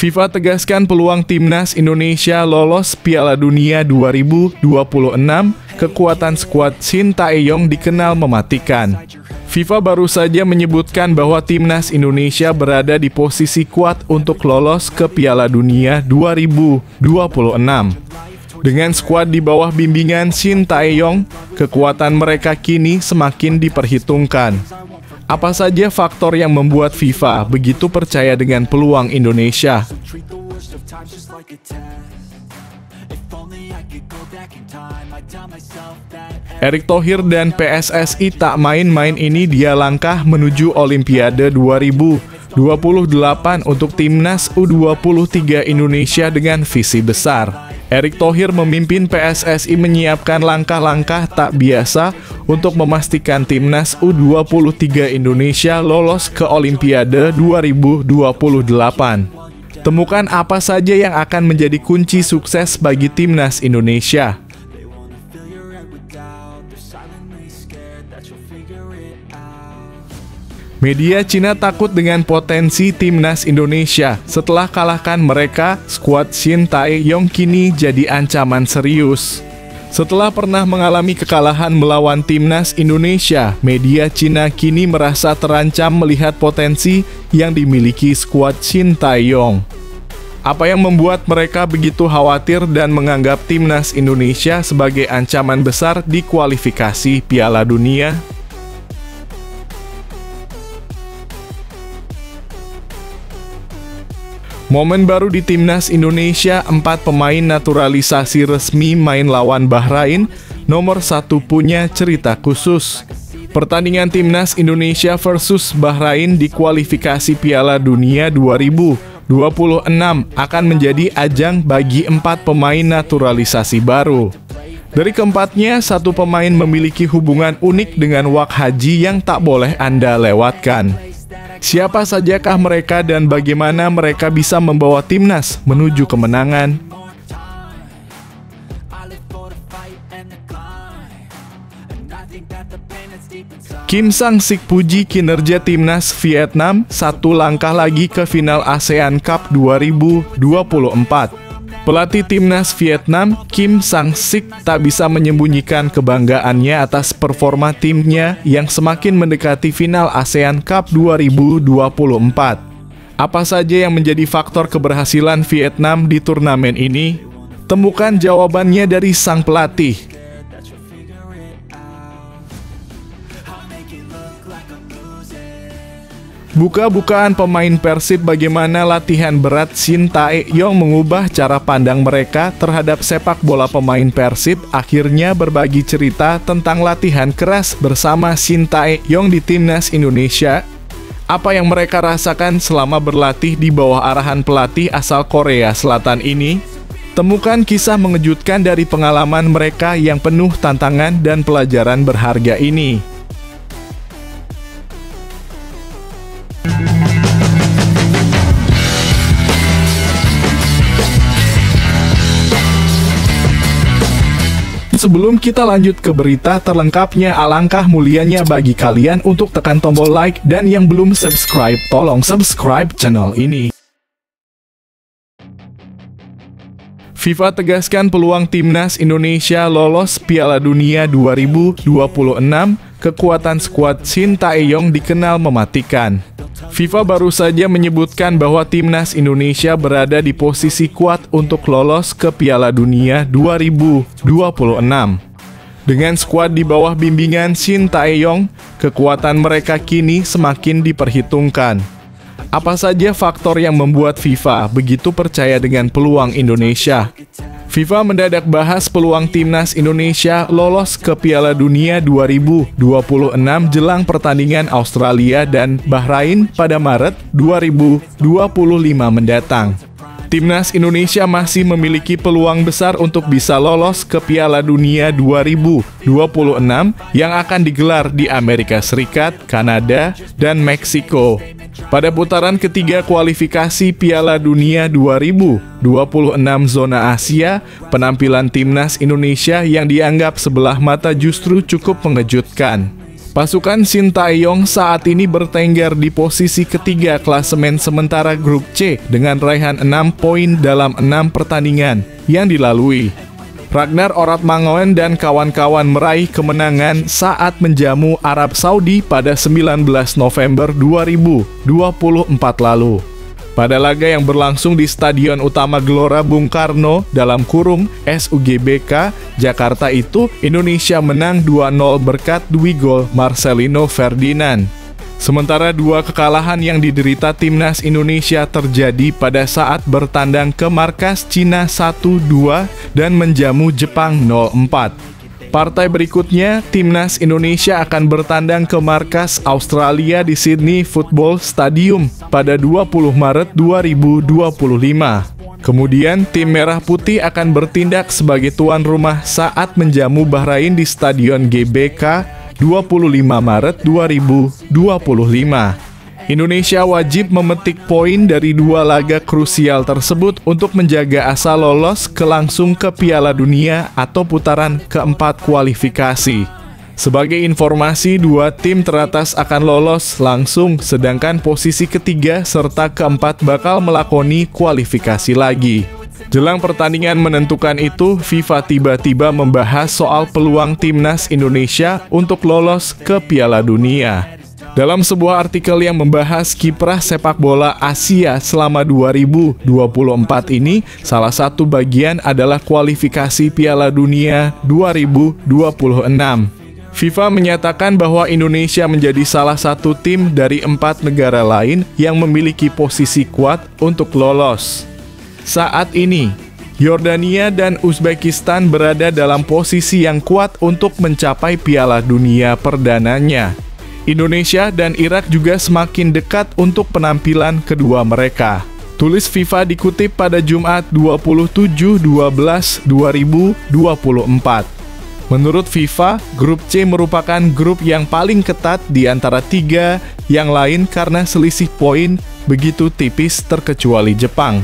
FIFA tegaskan peluang timnas Indonesia lolos Piala Dunia 2026, kekuatan skuad Shin Tae-yong dikenal mematikan. FIFA baru saja menyebutkan bahwa timnas Indonesia berada di posisi kuat untuk lolos ke Piala Dunia 2026. Dengan skuad di bawah bimbingan Shin Tae-yong, kekuatan mereka kini semakin diperhitungkan. Apa saja faktor yang membuat FIFA begitu percaya dengan peluang Indonesia? Erick Thohir dan PSSI tak main-main, ini dia langkah menuju Olimpiade 2028 untuk timnas U23 Indonesia dengan visi besar. Erick Thohir memimpin PSSI menyiapkan langkah-langkah tak biasa untuk memastikan timnas U23 Indonesia lolos ke Olimpiade 2028. Temukan apa saja yang akan menjadi kunci sukses bagi timnas Indonesia. Media Cina takut dengan potensi timnas Indonesia. Setelah kalahkan mereka, skuad Shin Tae-yong kini jadi ancaman serius. Setelah pernah mengalami kekalahan melawan timnas Indonesia, media Cina kini merasa terancam melihat potensi yang dimiliki skuad Shin Tae-yong. Apa yang membuat mereka begitu khawatir dan menganggap timnas Indonesia sebagai ancaman besar di kualifikasi Piala Dunia? Momen baru di timnas Indonesia, 4 pemain naturalisasi resmi main lawan Bahrain, nomor 1 punya cerita khusus. Pertandingan timnas Indonesia versus Bahrain di kualifikasi Piala Dunia 2026 akan menjadi ajang bagi 4 pemain naturalisasi baru. Dari keempatnya, 1 pemain memiliki hubungan unik dengan wak haji yang tak boleh Anda lewatkan. Siapa sajakah mereka dan bagaimana mereka bisa membawa timnas menuju kemenangan? Kim Sang-sik puji kinerja timnas Vietnam, 1 langkah lagi ke final ASEAN Cup 2024. Pelatih timnas Vietnam, Kim Sang-sik, tak bisa menyembunyikan kebanggaannya atas performa timnya yang semakin mendekati final ASEAN Cup 2024. Apa saja yang menjadi faktor keberhasilan Vietnam di turnamen ini? Temukan jawabannya dari sang pelatih. Buka-bukaan pemain Persib, bagaimana latihan berat Shin Tae-yong mengubah cara pandang mereka terhadap sepak bola pemain Persib. Akhirnya berbagi cerita tentang latihan keras bersama Shin Tae-yong di timnas Indonesia. Apa yang mereka rasakan selama berlatih di bawah arahan pelatih asal Korea Selatan ini? Temukan kisah mengejutkan dari pengalaman mereka yang penuh tantangan dan pelajaran berharga ini. Sebelum kita lanjut ke berita terlengkapnya, alangkah mulianya bagi kalian untuk tekan tombol like, dan yang belum subscribe, tolong subscribe channel ini. FIFA tegaskan peluang timnas Indonesia lolos Piala Dunia 2026, kekuatan skuad Shin Tae-yong dikenal mematikan. FIFA baru saja menyebutkan bahwa timnas Indonesia berada di posisi kuat untuk lolos ke Piala Dunia 2026. Dengan skuad di bawah bimbingan Shin Tae-yong, kekuatan mereka kini semakin diperhitungkan. Apa saja faktor yang membuat FIFA begitu percaya dengan peluang Indonesia? FIFA mendadak bahas peluang timnas Indonesia lolos ke Piala Dunia 2026 jelang pertandingan Australia dan Bahrain pada Maret 2025 mendatang. Timnas Indonesia masih memiliki peluang besar untuk bisa lolos ke Piala Dunia 2026 yang akan digelar di Amerika Serikat, Kanada, dan Meksiko. Pada putaran ketiga kualifikasi Piala Dunia 2026 zona Asia, penampilan timnas Indonesia yang dianggap sebelah mata justru cukup mengejutkan. Pasukan Sintayong saat ini bertengger di posisi ketiga klasemen sementara grup C dengan raihan 6 poin dalam 6 pertandingan yang dilalui. Ragnar Oratmangoen dan kawan-kawan meraih kemenangan saat menjamu Arab Saudi pada 19 November 2024 lalu. Pada laga yang berlangsung di Stadion Utama Gelora Bung Karno (SUGBK) Jakarta itu, Indonesia menang 2-0 berkat 2 gol Marcelino Ferdinand. Sementara 2 kekalahan yang diderita timnas Indonesia terjadi pada saat bertandang ke markas Cina 1-2 dan menjamu Jepang 0-4. Partai berikutnya, timnas Indonesia akan bertandang ke markas Australia di Sydney Football Stadium pada 20 Maret 2025. Kemudian, tim Merah Putih akan bertindak sebagai tuan rumah saat menjamu Bahrain di Stadion GBK 25 Maret 2025. Indonesia wajib memetik poin dari 2 laga krusial tersebut untuk menjaga asa lolos langsung ke Piala Dunia atau putaran keempat kualifikasi. Sebagai informasi, 2 tim teratas akan lolos langsung, sedangkan posisi ketiga serta keempat bakal melakoni kualifikasi lagi. Jelang pertandingan menentukan itu, FIFA tiba-tiba membahas soal peluang timnas Indonesia untuk lolos ke Piala Dunia. Dalam sebuah artikel yang membahas kiprah sepak bola Asia selama 2024 ini, salah satu bagian adalah kualifikasi Piala Dunia 2026. FIFA menyatakan bahwa Indonesia menjadi salah satu tim dari 4 negara lain yang memiliki posisi kuat untuk lolos. Saat ini, Yordania dan Uzbekistan berada dalam posisi yang kuat untuk mencapai Piala Dunia perdananya. Indonesia dan Irak juga semakin dekat untuk penampilan kedua mereka. Tulis FIFA dikutip pada Jumat 27/12/2024. Menurut FIFA, grup C merupakan grup yang paling ketat di antara 3 yang lain karena selisih poin begitu tipis terkecuali Jepang.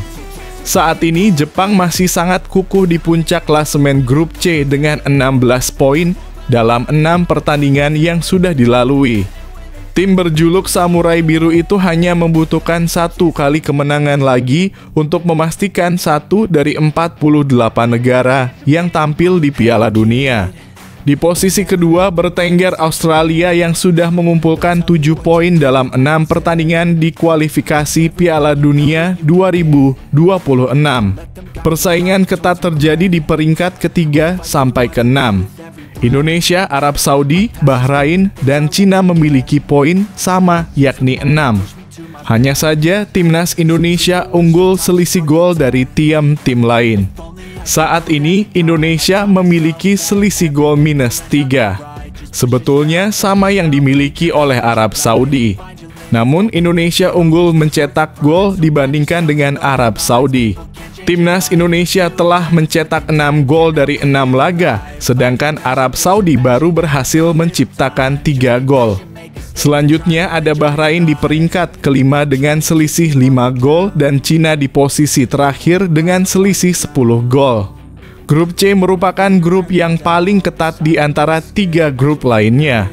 Saat ini, Jepang masih sangat kukuh di puncak klasemen grup C dengan 16 poin dalam 6 pertandingan yang sudah dilalui. Tim berjuluk Samurai Biru itu hanya membutuhkan 1 kali kemenangan lagi untuk memastikan 1 dari 48 negara yang tampil di Piala Dunia. Di posisi kedua bertengger Australia yang sudah mengumpulkan 7 poin dalam 6 pertandingan di kualifikasi Piala Dunia 2026. Persaingan ketat terjadi di peringkat ketiga sampai ke-6. Indonesia, Arab Saudi, Bahrain, dan Cina memiliki poin sama yakni 6. Hanya saja timnas Indonesia unggul selisih gol dari tim lain. Saat ini Indonesia memiliki selisih gol -3. Sebetulnya sama yang dimiliki oleh Arab Saudi. Namun Indonesia unggul mencetak gol dibandingkan dengan Arab Saudi. Timnas Indonesia telah mencetak 6 gol dari 6 laga, sedangkan Arab Saudi baru berhasil menciptakan 3 gol. Selanjutnya ada Bahrain di peringkat kelima dengan selisih 5 gol dan Cina di posisi terakhir dengan selisih 10 gol. Grup C merupakan grup yang paling ketat di antara 3 grup lainnya.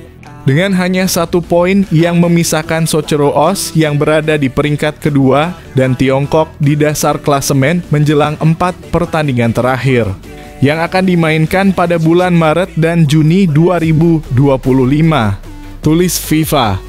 Dengan hanya 1 poin yang memisahkan Socheroos yang berada di peringkat kedua dan Tiongkok di dasar klasemen menjelang 4 pertandingan terakhir yang akan dimainkan pada bulan Maret dan Juni 2025. Tulis FIFA.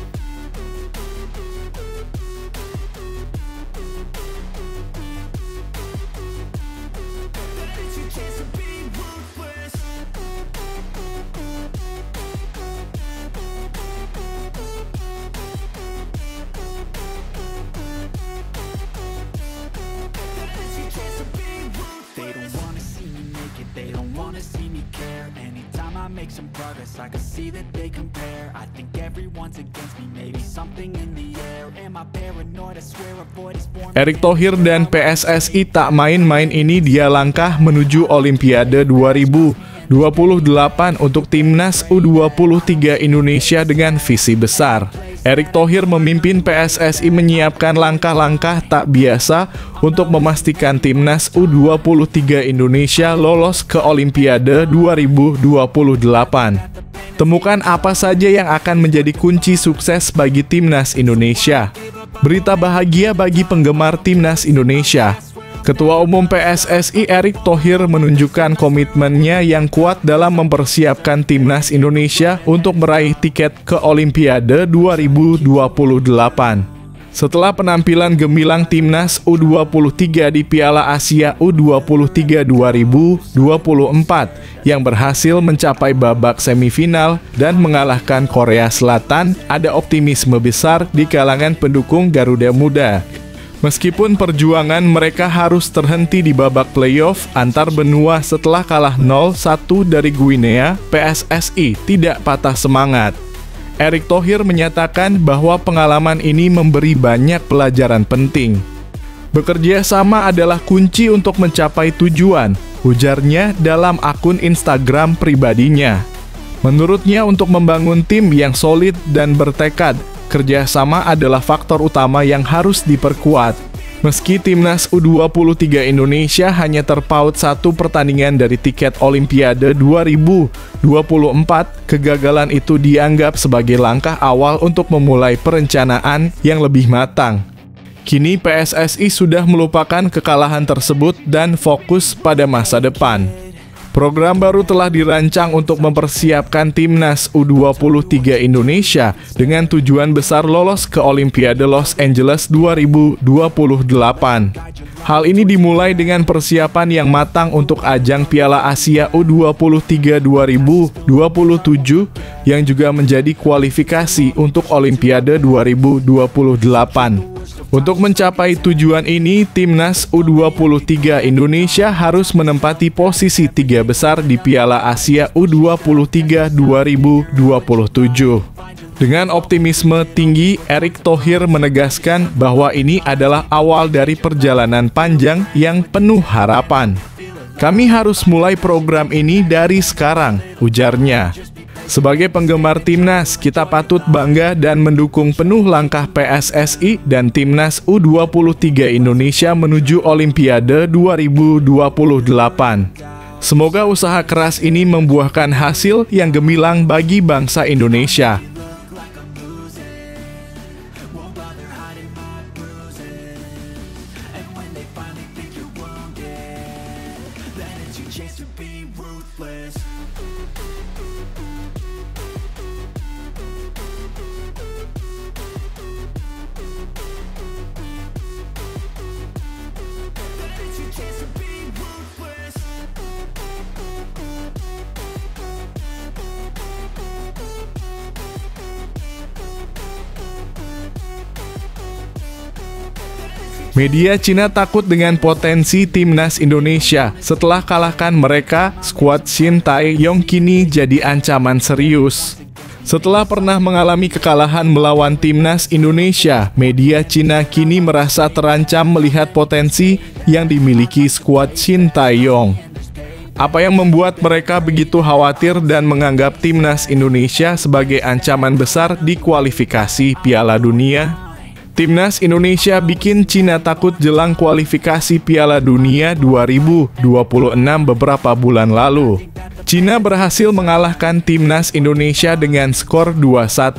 Make some progress, I can see that they compare. I think everyone's against me, maybe something in the air. Am I paranoid? I swear a void is forming. Erick Thohir dan PSSI tak main-main, ini dia langkah menuju Olimpiade 2028 untuk timnas U23 Indonesia dengan visi besar. Erick Thohir memimpin PSSI menyiapkan langkah-langkah tak biasa untuk memastikan timnas U23 Indonesia lolos ke Olimpiade 2028. Temukan apa saja yang akan menjadi kunci sukses bagi Timnas Indonesia. Berita bahagia bagi penggemar Timnas Indonesia. Ketua Umum PSSI Erick Thohir menunjukkan komitmennya yang kuat dalam mempersiapkan Timnas Indonesia untuk meraih tiket ke Olimpiade 2028. Setelah penampilan gemilang Timnas U23 di Piala Asia U23 2024 yang berhasil mencapai babak semifinal dan mengalahkan Korea Selatan, ada optimisme besar di kalangan pendukung Garuda Muda. Meskipun perjuangan mereka harus terhenti di babak playoff antar benua setelah kalah 0-1 dari Guinea, PSSI tidak patah semangat. Erick Thohir menyatakan bahwa pengalaman ini memberi banyak pelajaran penting. Bekerja sama adalah kunci untuk mencapai tujuan, ujarnya dalam akun Instagram pribadinya. Menurutnya, untuk membangun tim yang solid dan bertekad, kerjasama adalah faktor utama yang harus diperkuat. Meski Timnas U23 Indonesia hanya terpaut satu pertandingan dari tiket Olimpiade 2024, kegagalan itu dianggap sebagai langkah awal untuk memulai perencanaan yang lebih matang. Kini PSSI sudah melupakan kekalahan tersebut dan fokus pada masa depan. Program baru telah dirancang untuk mempersiapkan Timnas U23 Indonesia dengan tujuan besar lolos ke Olimpiade Los Angeles 2028. Hal ini dimulai dengan persiapan yang matang untuk ajang Piala Asia U23 2027 yang juga menjadi kualifikasi untuk Olimpiade 2028. Untuk mencapai tujuan ini, Timnas U23 Indonesia harus menempati posisi 3 besar di Piala Asia U23 2027. Dengan optimisme tinggi, Erick Thohir menegaskan bahwa ini adalah awal dari perjalanan panjang yang penuh harapan. Kami harus mulai program ini dari sekarang, ujarnya. Sebagai penggemar Timnas, kita patut bangga dan mendukung penuh langkah PSSI dan Timnas U23 Indonesia menuju Olimpiade 2028. Semoga usaha keras ini membuahkan hasil yang gemilang bagi bangsa Indonesia. Media Cina takut dengan potensi Timnas Indonesia. Setelah kalahkan mereka, skuad Shin Tae-yong kini jadi ancaman serius. Setelah pernah mengalami kekalahan melawan Timnas Indonesia, media Cina kini merasa terancam melihat potensi yang dimiliki skuad Shin Tae-yong. Apa yang membuat mereka begitu khawatir dan menganggap Timnas Indonesia sebagai ancaman besar di kualifikasi Piala Dunia? Timnas Indonesia bikin Cina takut jelang kualifikasi Piala Dunia 2026 beberapa bulan lalu. Cina berhasil mengalahkan Timnas Indonesia dengan skor 2-1.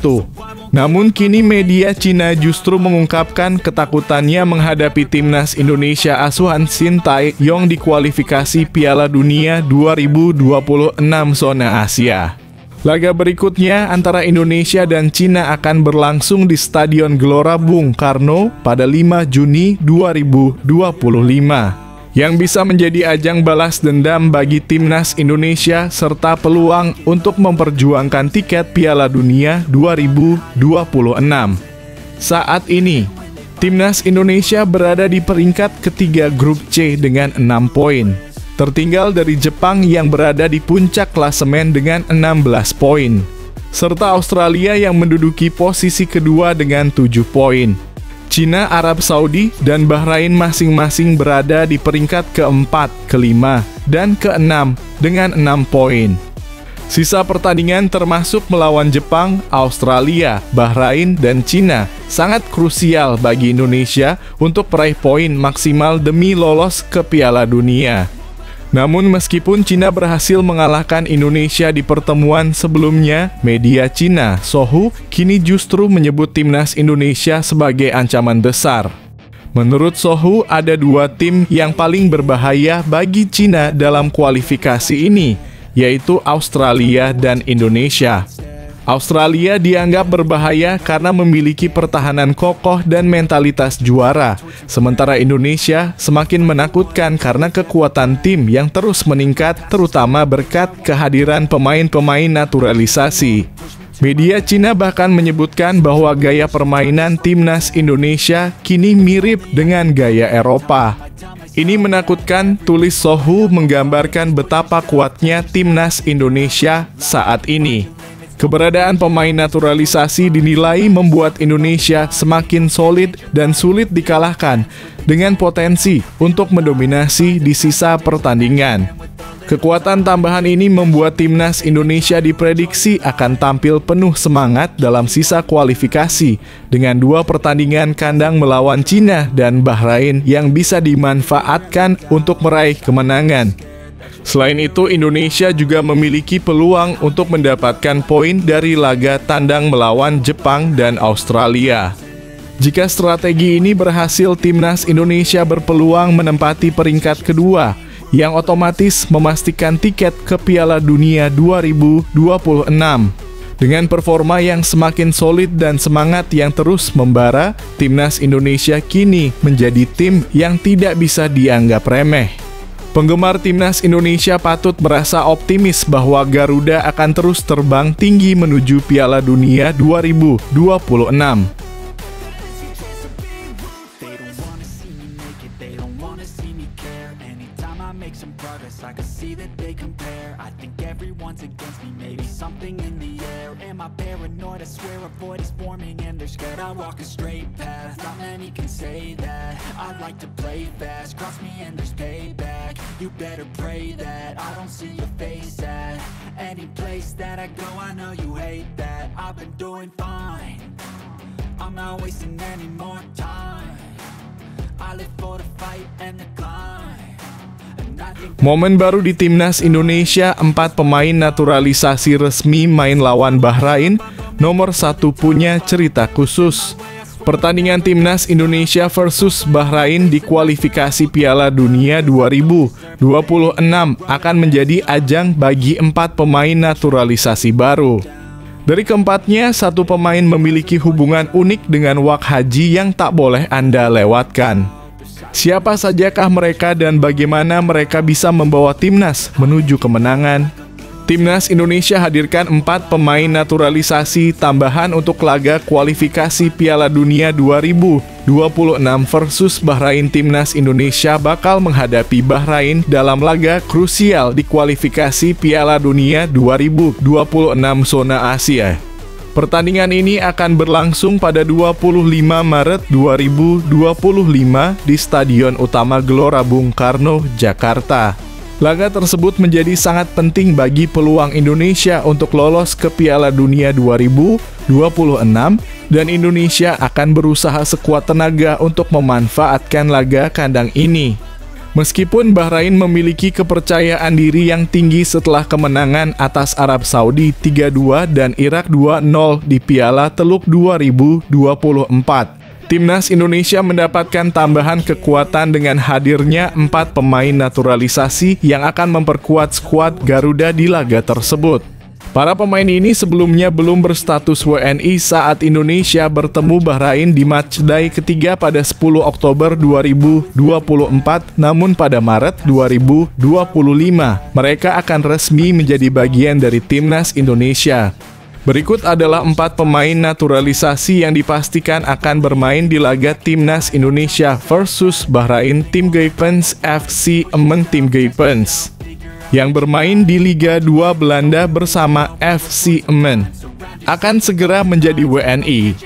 Namun kini media Cina justru mengungkapkan ketakutannya menghadapi Timnas Indonesia asuhan Shin Tae-yong di kualifikasi Piala Dunia 2026 zona Asia. Laga berikutnya antara Indonesia dan Cina akan berlangsung di Stadion Gelora Bung Karno pada 5 Juni 2025, yang bisa menjadi ajang balas dendam bagi Timnas Indonesia serta peluang untuk memperjuangkan tiket Piala Dunia 2026. Saat ini, Timnas Indonesia berada di peringkat ketiga grup C dengan 6 poin. Tertinggal dari Jepang yang berada di puncak klasemen dengan 16 poin, serta Australia yang menduduki posisi kedua dengan 7 poin. Cina, Arab Saudi, dan Bahrain masing-masing berada di peringkat keempat, kelima, dan keenam dengan 6 poin. Sisa pertandingan termasuk melawan Jepang, Australia, Bahrain, dan Cina sangat krusial bagi Indonesia untuk meraih poin maksimal demi lolos ke Piala Dunia. Namun meskipun Cina berhasil mengalahkan Indonesia di pertemuan sebelumnya, media Cina, Sohu, kini justru menyebut timnas Indonesia sebagai ancaman besar. Menurut Sohu, ada dua tim yang paling berbahaya bagi Cina dalam kualifikasi ini, yaitu Australia dan Indonesia. Australia dianggap berbahaya karena memiliki pertahanan kokoh dan mentalitas juara, sementara Indonesia semakin menakutkan karena kekuatan tim yang terus meningkat, terutama berkat kehadiran pemain-pemain naturalisasi. Media Cina bahkan menyebutkan bahwa gaya permainan timnas Indonesia kini mirip dengan gaya Eropa. Ini menakutkan, tulis Sohu menggambarkan betapa kuatnya timnas Indonesia saat ini. Keberadaan pemain naturalisasi dinilai membuat Indonesia semakin solid dan sulit dikalahkan dengan potensi untuk mendominasi di sisa pertandingan. Kekuatan tambahan ini membuat timnas Indonesia diprediksi akan tampil penuh semangat dalam sisa kualifikasi dengan dua pertandingan kandang melawan Cina dan Bahrain yang bisa dimanfaatkan untuk meraih kemenangan. Selain itu, Indonesia juga memiliki peluang untuk mendapatkan poin dari laga tandang melawan Jepang dan Australia. Jika strategi ini berhasil, timnas Indonesia berpeluang menempati peringkat kedua, yang otomatis memastikan tiket ke Piala Dunia 2026. Dengan performa yang semakin solid dan semangat yang terus membara, timnas Indonesia kini menjadi tim yang tidak bisa dianggap remeh. Penggemar timnas Indonesia patut merasa optimis bahwa Garuda akan terus terbang tinggi menuju Piala Dunia 2026. I walk a straight path, not many can say that. I'd like to play fast, cross me and there's payback. You better pray that I don't see your face at any place that I go. I know you hate that. I've been doing fine, I'm not wasting any more time. I live for the fight and the climb. Momen baru di timnas Indonesia, 4 pemain naturalisasi resmi main lawan Bahrain. Nomor 1 punya cerita khusus. Pertandingan timnas Indonesia versus Bahrain di kualifikasi Piala Dunia 2026 akan menjadi ajang bagi 4 pemain naturalisasi baru. Dari keempatnya, 1 pemain memiliki hubungan unik dengan wak haji yang tak boleh Anda lewatkan. Siapa sajakah mereka dan bagaimana mereka bisa membawa timnas menuju kemenangan? Timnas Indonesia hadirkan 4 pemain naturalisasi tambahan untuk laga kualifikasi Piala Dunia 2026 versus Bahrain. Timnas Indonesia bakal menghadapi Bahrain dalam laga krusial di kualifikasi Piala Dunia 2026 zona Asia. Pertandingan ini akan berlangsung pada 25 Maret 2025 di Stadion Utama Gelora Bung Karno, Jakarta. Laga tersebut menjadi sangat penting bagi peluang Indonesia untuk lolos ke Piala Dunia 2026 dan Indonesia akan berusaha sekuat tenaga untuk memanfaatkan laga kandang ini. Meskipun Bahrain memiliki kepercayaan diri yang tinggi setelah kemenangan atas Arab Saudi 3-2 dan Irak 2-0 di Piala Teluk 2024, timnas Indonesia mendapatkan tambahan kekuatan dengan hadirnya 4 pemain naturalisasi yang akan memperkuat skuad Garuda di laga tersebut. Para pemain ini sebelumnya belum berstatus WNI saat Indonesia bertemu Bahrain di matchday ketiga pada 10 Oktober 2024, namun pada Maret 2025, mereka akan resmi menjadi bagian dari timnas Indonesia. Berikut adalah 4 pemain naturalisasi yang dipastikan akan bermain di laga timnas Indonesia versus Bahrain. Tim Guypens FC Emmen. Tim Guypens yang bermain di Liga 2 Belanda bersama FC Emmen akan segera menjadi WNI.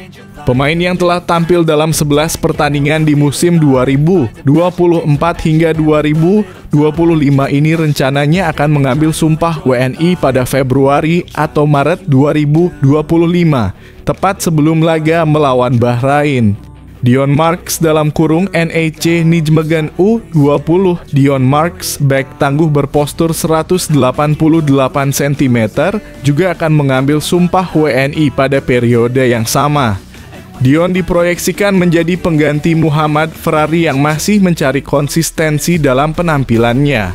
Pemain yang telah tampil dalam 11 pertandingan di musim 2024 hingga 2025 ini rencananya akan mengambil sumpah WNI pada Februari atau Maret 2025, tepat sebelum laga melawan Bahrain. Dion Marks dalam kurung NEC Nijmegen U20. Dion Marks, bek tangguh berpostur 188 cm, juga akan mengambil sumpah WNI pada periode yang sama. Dion diproyeksikan menjadi pengganti Muhammad Ferrari yang masih mencari konsistensi dalam penampilannya.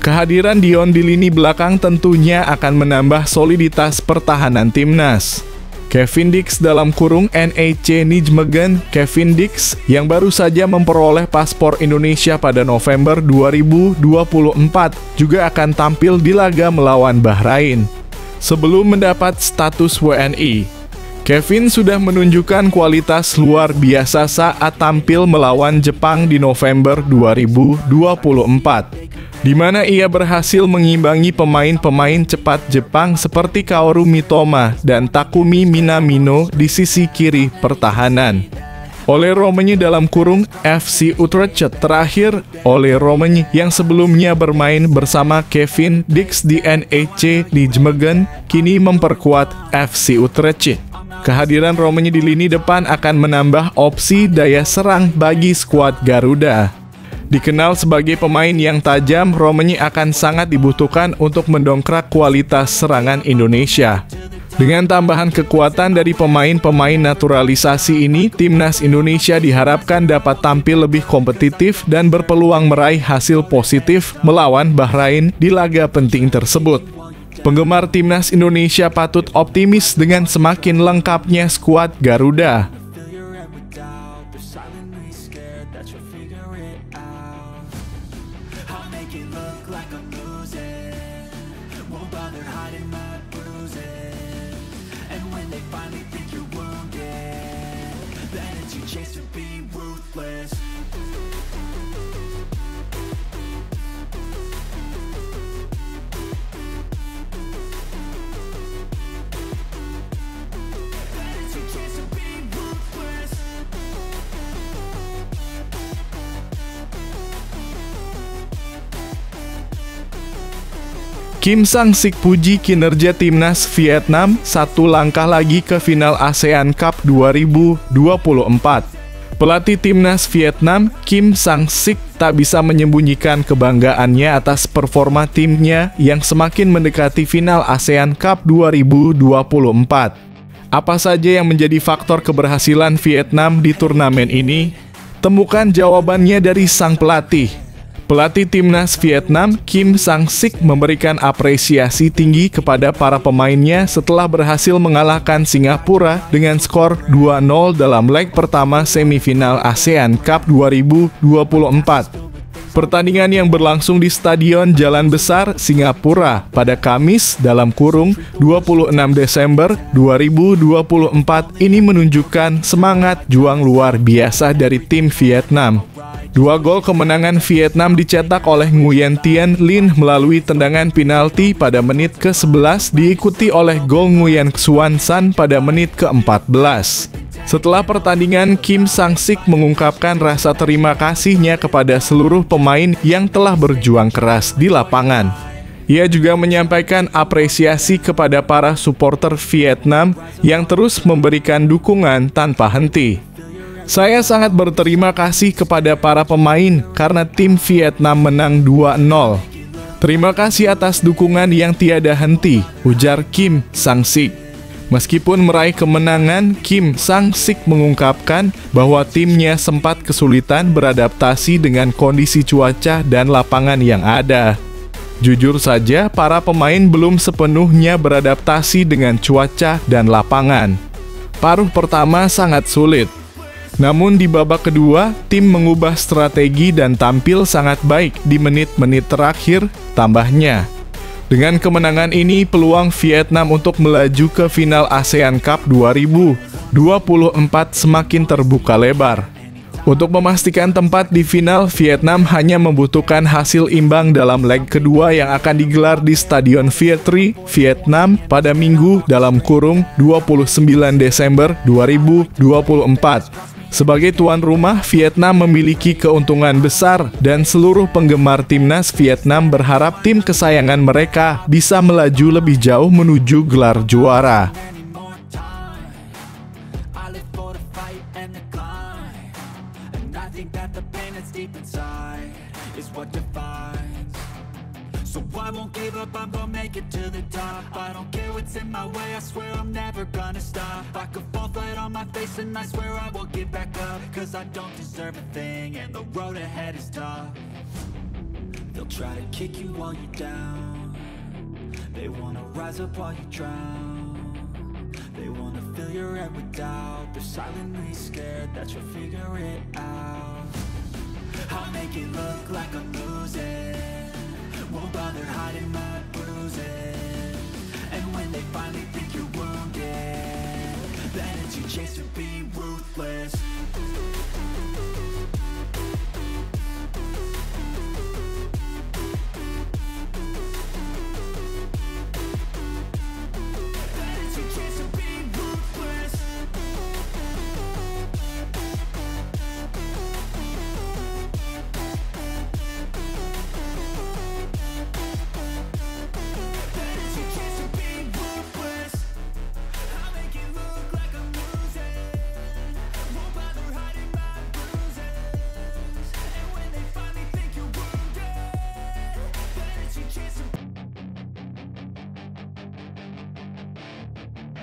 Kehadiran Dion di lini belakang tentunya akan menambah soliditas pertahanan timnas. Kevin Dix dalam kurung NEC Nijmegen. Kevin Dix yang baru saja memperoleh paspor Indonesia pada November 2024 juga akan tampil di laga melawan Bahrain. Sebelum mendapat status WNI, Kevin sudah menunjukkan kualitas luar biasa saat tampil melawan Jepang di November 2024. Di mana ia berhasil mengimbangi pemain-pemain cepat Jepang seperti Kaoru Mitoma dan Takumi Minamino di sisi kiri pertahanan. Ole Romeiny dalam kurung FC Utrecht. Terakhir, Ole Romeiny yang sebelumnya bermain bersama Kevin Dix di NEC Nijmegen kini memperkuat FC Utrecht. Kehadiran Romeiny di lini depan akan menambah opsi daya serang bagi skuad Garuda. Dikenal sebagai pemain yang tajam, Romeiny akan sangat dibutuhkan untuk mendongkrak kualitas serangan Indonesia. Dengan tambahan kekuatan dari pemain-pemain naturalisasi ini, timnas Indonesia diharapkan dapat tampil lebih kompetitif dan berpeluang meraih hasil positif melawan Bahrain di laga penting tersebut. Penggemar timnas Indonesia patut optimis dengan semakin lengkapnya skuad Garuda. Kim Sang-sik puji kinerja timnas Vietnam, satu langkah lagi ke final ASEAN Cup 2024. Pelatih timnas Vietnam, Kim Sang-sik, tak bisa menyembunyikan kebanggaannya atas performa timnya yang semakin mendekati final ASEAN Cup 2024. Apa saja yang menjadi faktor keberhasilan Vietnam di turnamen ini? Temukan jawabannya dari sang pelatih. Pelatih timnas Vietnam, Kim Sang-sik, memberikan apresiasi tinggi kepada para pemainnya setelah berhasil mengalahkan Singapura dengan skor 2-0 dalam leg pertama semifinal ASEAN Cup 2024. Pertandingan yang berlangsung di Stadion Jalan Besar, Singapura pada Kamis dalam kurung 26 Desember 2024 ini menunjukkan semangat juang luar biasa dari tim Vietnam. 2 gol kemenangan Vietnam dicetak oleh Nguyen Tien Linh melalui tendangan penalti pada menit ke-11 diikuti oleh gol Nguyen Xuan San pada menit ke-14. Setelah pertandingan, Kim Sang-sik mengungkapkan rasa terima kasihnya kepada seluruh pemain yang telah berjuang keras di lapangan. Ia juga menyampaikan apresiasi kepada para supporter Vietnam yang terus memberikan dukungan tanpa henti. Saya sangat berterima kasih kepada para pemain karena tim Vietnam menang 2-0. Terima kasih atas dukungan yang tiada henti, ujar Kim Sang-sik. Meskipun meraih kemenangan, Kim Sang-sik mengungkapkan bahwa timnya sempat kesulitan beradaptasi dengan kondisi cuaca dan lapangan yang ada. Jujur saja, para pemain belum sepenuhnya beradaptasi dengan cuaca dan lapangan. Paruh pertama sangat sulit. Namun di babak kedua, tim mengubah strategi dan tampil sangat baik di menit-menit terakhir, tambahnya. Dengan kemenangan ini, peluang Vietnam untuk melaju ke final ASEAN Cup 2024 semakin terbuka lebar. Untuk memastikan tempat di final, Vietnam hanya membutuhkan hasil imbang dalam leg kedua yang akan digelar di Stadion Vietri, Vietnam pada Minggu dalam kurung 29 Desember 2024. Sebagai tuan rumah, Vietnam memiliki keuntungan besar dan seluruh penggemar timnas Vietnam berharap tim kesayangan mereka bisa melaju lebih jauh menuju gelar juara. is what defines. So I won't give up, I'm gonna make it to the top. I don't care what's in my way, I swear I'm never gonna stop. I could fall flat on my face and I swear I will get back up. Cause I don't deserve a thing and the road ahead is tough. They'll try to kick you while you're down. They wanna rise up while you drown. They wanna fill your head with doubt. They're silently scared that you'll figure it out. I'll make it look like I'm losing, won't bother hiding my bruises. And when they finally think you're wounded, then it's your chance to be ruthless.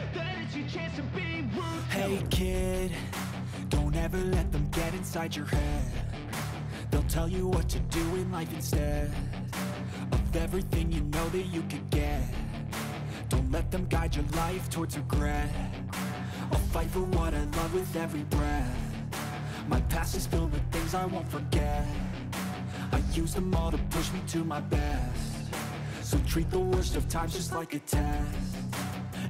Then it's your chance to be ruthless. Hey kid, don't ever let them get inside your head. They'll tell you what to do in life instead of everything you know that you could get. Don't let them guide your life towards regret. I'll fight for what I love with every breath. My past is filled with things I won't forget. I use them all to push me to my best. So treat the worst of times just like a test.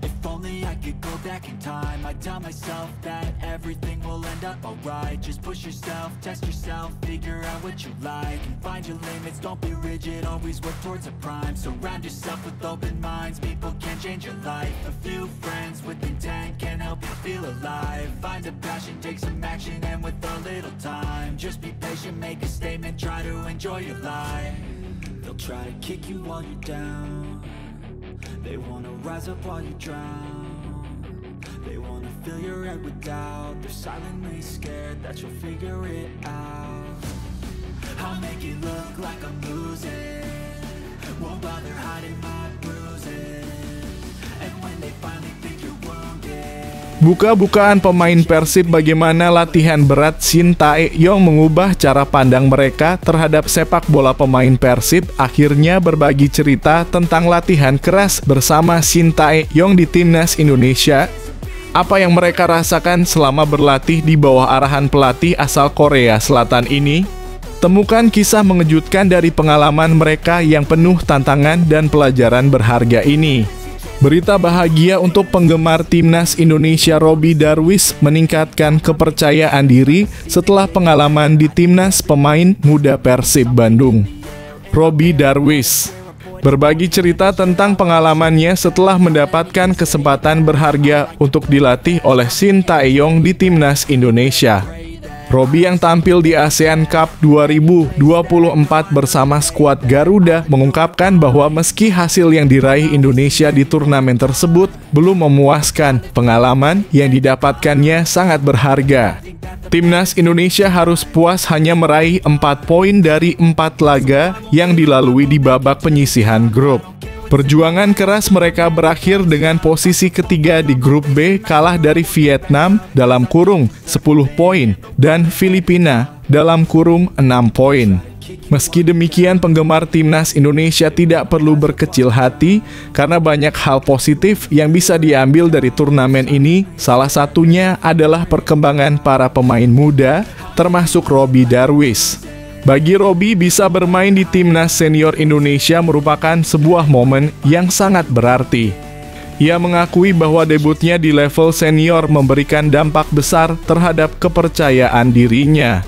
If only I could go back in time, I'd tell myself that everything will end up alright. Just push yourself, test yourself, figure out what you like, and find your limits, don't be rigid, always work towards a prime. Surround yourself with open minds, people can change your life. A few friends with intent can help you feel alive. Find a passion, take some action, and with a little time, just be patient, make a statement, try to enjoy your life. They'll try to kick you while you're down. They wanna rise up while you drown. They wanna fill your head with doubt. They're silently scared that you'll figure it out. I'll make it look like I'm losing, won't bother hiding my bruises. And when they finally think you're wounded. Buka-bukaan pemain Persib bagaimana latihan berat Shin Tae-yong mengubah cara pandang mereka terhadap sepak bola pemain Persib, akhirnya berbagi cerita tentang latihan keras bersama Shin Tae-yong di Timnas Indonesia. Apa yang mereka rasakan selama berlatih di bawah arahan pelatih asal Korea Selatan ini? Temukan kisah mengejutkan dari pengalaman mereka yang penuh tantangan dan pelajaran berharga ini. Berita bahagia untuk penggemar Timnas Indonesia. Robby Darwish meningkatkan kepercayaan diri setelah pengalaman di Timnas pemain muda Persib Bandung. Robby Darwish berbagi cerita tentang pengalamannya setelah mendapatkan kesempatan berharga untuk dilatih oleh Shin Tae-yong di Timnas Indonesia. Robby yang tampil di ASEAN Cup 2024 bersama skuad Garuda mengungkapkan bahwa meski hasil yang diraih Indonesia di turnamen tersebut belum memuaskan, pengalaman yang didapatkannya sangat berharga. Timnas Indonesia harus puas hanya meraih 4 poin dari 4 laga yang dilalui di babak penyisihan grup. Perjuangan keras mereka berakhir dengan posisi ketiga di grup B, kalah dari Vietnam dalam kurung 10 poin dan Filipina dalam kurung 6 poin. Meski demikian, penggemar Timnas Indonesia tidak perlu berkecil hati karena banyak hal positif yang bisa diambil dari turnamen ini. Salah satunya adalah perkembangan para pemain muda, termasuk Robby Darwish. Bagi Robby, bisa bermain di Timnas Senior Indonesia merupakan sebuah momen yang sangat berarti. Ia mengakui bahwa debutnya di level senior memberikan dampak besar terhadap kepercayaan dirinya.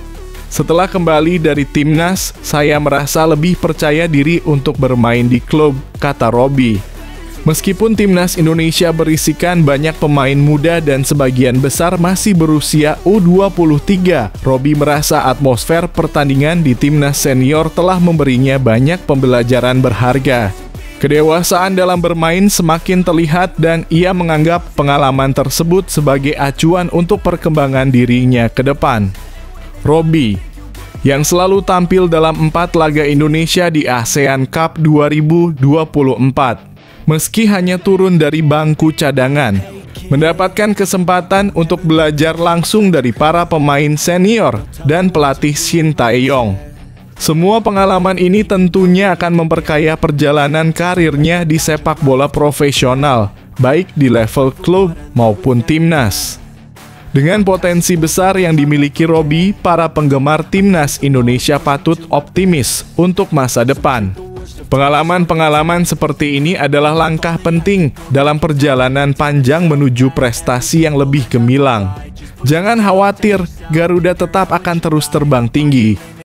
Setelah kembali dari Timnas, saya merasa lebih percaya diri untuk bermain di klub, kata Robby. Meskipun Timnas Indonesia berisikan banyak pemain muda dan sebagian besar masih berusia U23, Robby merasa atmosfer pertandingan di Timnas Senior telah memberinya banyak pembelajaran berharga. Kedewasaan dalam bermain semakin terlihat dan ia menganggap pengalaman tersebut sebagai acuan untuk perkembangan dirinya ke depan. Robby yang selalu tampil dalam 4 laga Indonesia di ASEAN Cup 2024. Meski hanya turun dari bangku cadangan, mendapatkan kesempatan untuk belajar langsung dari para pemain senior dan pelatih Shin Tae-yong. Semua pengalaman ini tentunya akan memperkaya perjalanan karirnya di sepak bola profesional, baik di level klub maupun timnas. Dengan potensi besar yang dimiliki Robby, para penggemar timnas Indonesia patut optimis untuk masa depan. Pengalaman-pengalaman seperti ini adalah langkah penting dalam perjalanan panjang menuju prestasi yang lebih gemilang. Jangan khawatir, Garuda tetap akan terus terbang tinggi.